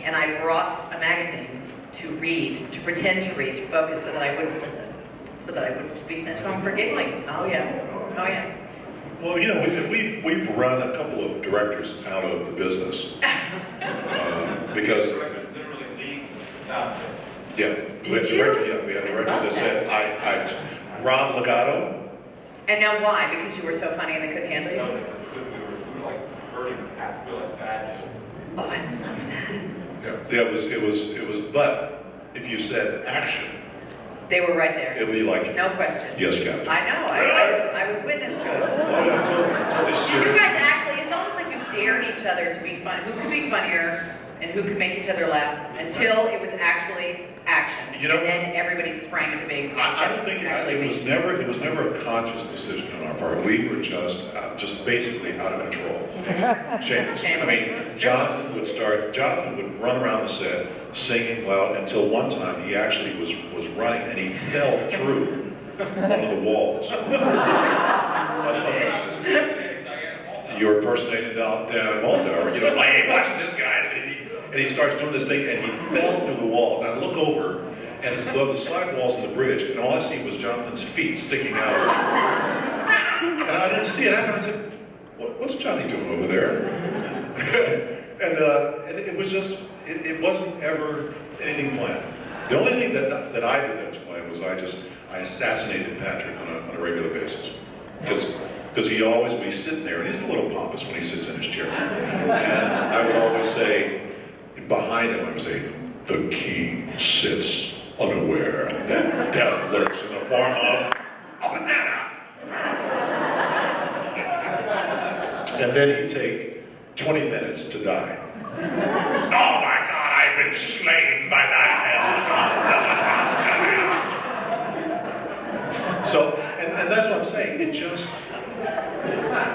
and I brought a magazine to read, to pretend to read, to focus so that I wouldn't listen, so that I wouldn't be sent home for giggling. Oh yeah, oh yeah. Well, you know, we've run a couple of directors out of the business because literally leave without it. yeah, we had directors that said Ron Legato. And now why? Because you were so funny and they couldn't handle No, you? because we were like hurting cats, we were like bad. Oh, I love that. Yeah, it was. But if you said action, They were right there. it'd be like, No question. yes, Captain. I know. I was witness to it. Oh, yeah, totally Did you serious. guys actually? It's almost like you dared each other to be fun. Who could be funnier and who could make each other laugh until it was actually action. You know and then everybody sprang to being. I don't think it was never a conscious decision on our part. We were just basically out of control. Shameless. I mean, Jonathan would run around the set singing loud until one time he actually was running and he fell through one of the walls. You were impersonating Dan Mulder, you know, like, hey, watch this, guys. And he starts doing this thing, and he fell through the wall. And I look over, and it's the side walls in the bridge, and all I see was Jonathan's feet sticking out. And I didn't see it happen. I said, what's Johnny doing over there? and it was just, it wasn't ever anything planned. The only thing that I did that was planned was I assassinated Patrick on a regular basis. Because he always be sitting there, and he's a little pompous when he sits in his chair. And I would always say, behind him, I would say, the king sits unaware that death lurks in the form of a banana. And then he'd take 20 minutes to die. Oh my God, I've been slain by the hells of the So, and that's what I'm saying, it just,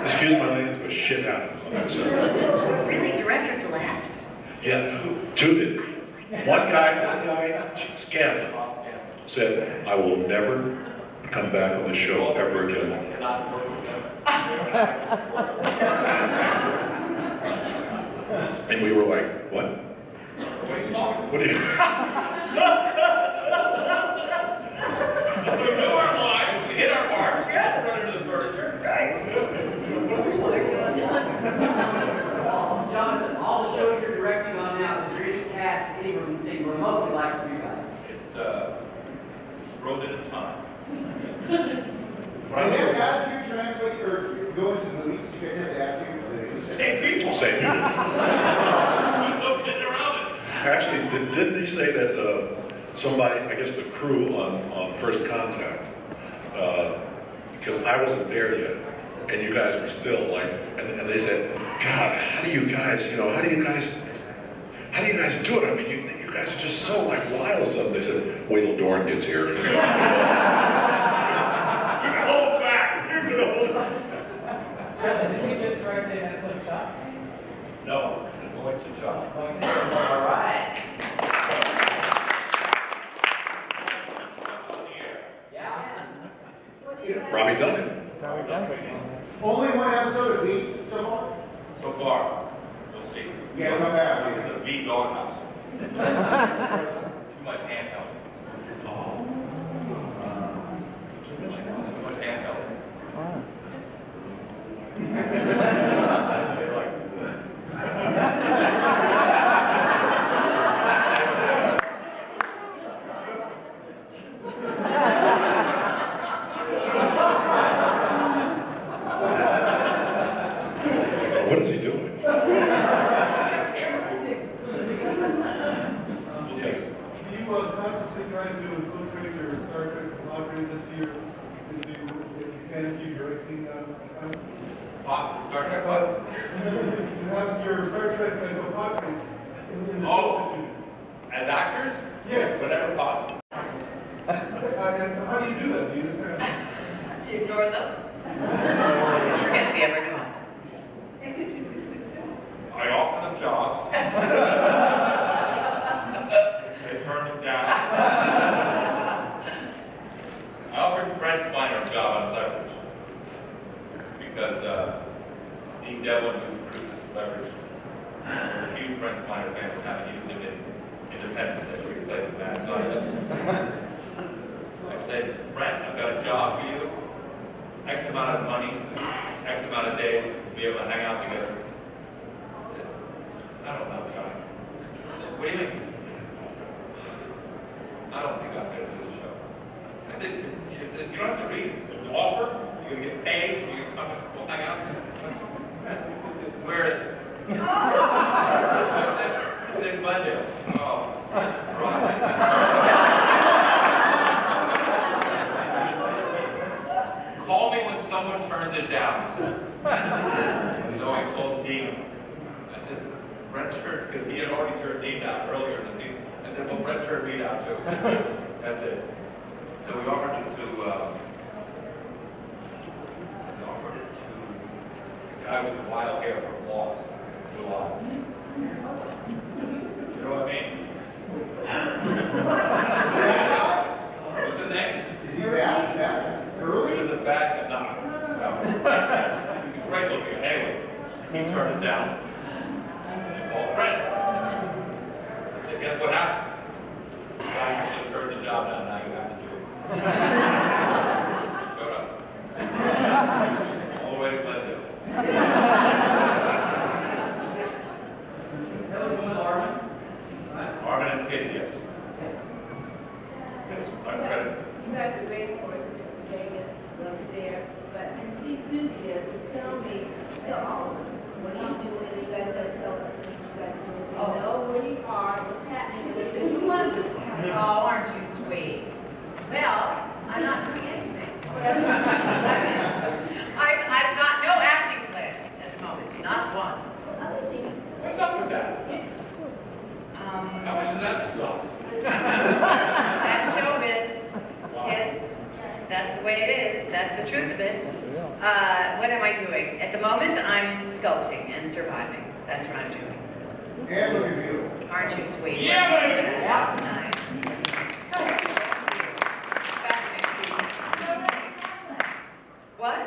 excuse my language, but shit happens on that set. Really, directors left. Yeah, two did. One guy, Scanlon, said, I will never come back on the show ever again. I cannot work with them. And we were like, what? What do you... We knew our lines, we hit our marks, we had to run into the furniture. Jonathan, all the shows you're directing on now, is there any cast anything remotely like for you guys? It's frozen in time. And then after you translate or go into the movies, you guys have to add to Same people. Same people. There's no getting around it. Actually, didn't he say that somebody, I guess the crew on First Contact, because I wasn't there yet, and you guys were still like, and they said, God, how do you guys do it? I mean, you guys are just so like wild or something. They said, wait till Dorn gets here. You can hold back. Did you just direct an episode of Shot? No, going to Chuck. All right. Yeah. Robbie Duncan. Only one episode of Veep so far? So far, we'll see. Yeah, come back. The V doghouse. Too much handheld. Too much handheld. What is he doing? You consciously trying to infiltrate your Star Trek collaborators into your directing Star Trek what? you have your Star Trek collaborators in the Oh. show that you As actors? Yes. Whenever possible. and how do you do that? Do you just have He ignores us. Forgets he ever knew us. I offer them jobs. They turn them down. I offered Brent Spiner a job on Leverage because Dean Devlin, who produces Leverage, was a huge Brent Spiner fans kind of used him in Independence Day where he played the bad side. I said, Brent, I've got a job for you. X amount of money, X amount of days, we'll be able to hang out together. I said, I don't know, Johnny. I said, what do you mean? I don't think I'm going to do the show. I said, you don't have to read it. It's an offer. You're going to get paid. You can come and we'll hang out. Where is it? I said, Glendale. Oh, right. Call me when someone turns it down. So I told Dean. I said, Brent turned, because he had already turned Dean down earlier in the season. I said, well, Brent turned me down too. That's it. So we offered it to the guy with the wild hair from Lost, Blue Eyes. You know what I mean? What's his name? Is he bad? Early? He was a bad guy. No. He's a great looking. Anyway, he turned it down. And called Brent. I said, guess what happened? The guy actually turned the job down. Now you have to do it. Shut up. All the way to Glendale. That was with Armin, right? Armin and Kid, yes. Yes, I'm credit. You guys are great, of course, in Vegas, love it there, but I can see Suzie there, so tell me, tell all of us, what are you doing? You guys gotta tell us what you guys are doing, so we know where you are, what's happening, what you're doing. Oh, aren't you sweet? Well, I'm not doing anything. I've got no acting plans at the moment, not one. Other thing, What's up with that? How much does that suck? That's showbiz, kids. That's the way it is. That's the truth of it. What am I doing? At the moment, I'm sculpting and surviving. That's what I'm doing. And looking beautiful. Aren't you sweet? Yeah, baby. That was nice. What?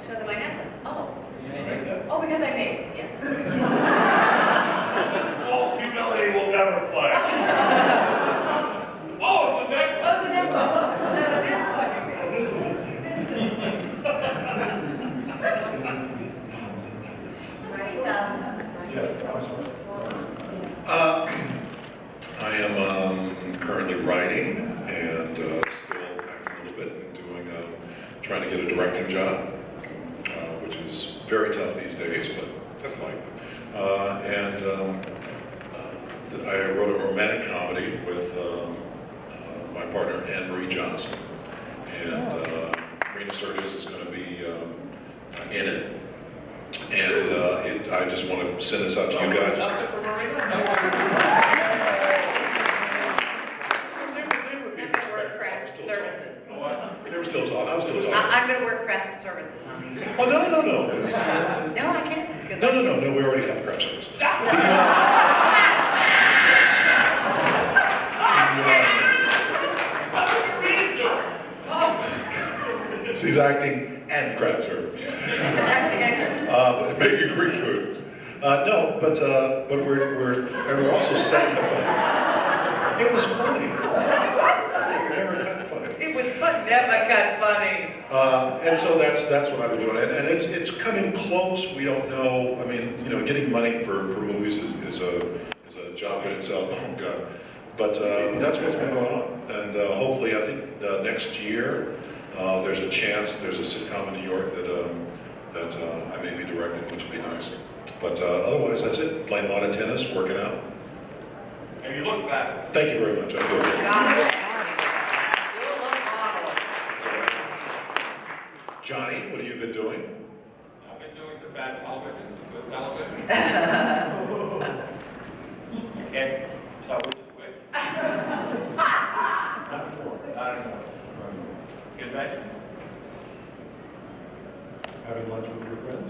Show them my necklace. Oh. Oh, because I made it, yes. This false humility will never play. Oh, the next Oh, the next one. No, this one you made. This is the whole thing. Yes, I'm sorry. I am currently writing and still acting a little bit and doing, trying to get a directing job, which is very tough these days, but that's life. I wrote a romantic comedy with my partner Anne-Marie Johnson, and Rena Sturgis is going to be in it. And I just want to send this out to you guys. Nothing for Marina? No. They were being I'm going to work respectful. I craft was still services. talking. They were still talking. I was still talking. I'm going to work craft services on you. Oh, no. No, I can't. Because No, we already have craft service. She's acting and craft service. Making Greek food. No, but we're also setting up. It was funny. Never cut funny. it was fun. Never got funny. And so that's what I've been doing, and it's coming close. We don't know. I mean, getting money for movies is a job in itself. Oh God. But that's what's been going on, and hopefully, I think next year there's a chance. There's a sitcom in New York that I may be directing, which would be nice. But otherwise, that's it. Playing a lot of tennis, working out. And you look fabulous. Thank you very much. I feel good. You look model. Johnny, what have you been doing? I've been doing some bad television, some good television. You can't tell which is which. Not anymore. Convention. Having lunch with your friends?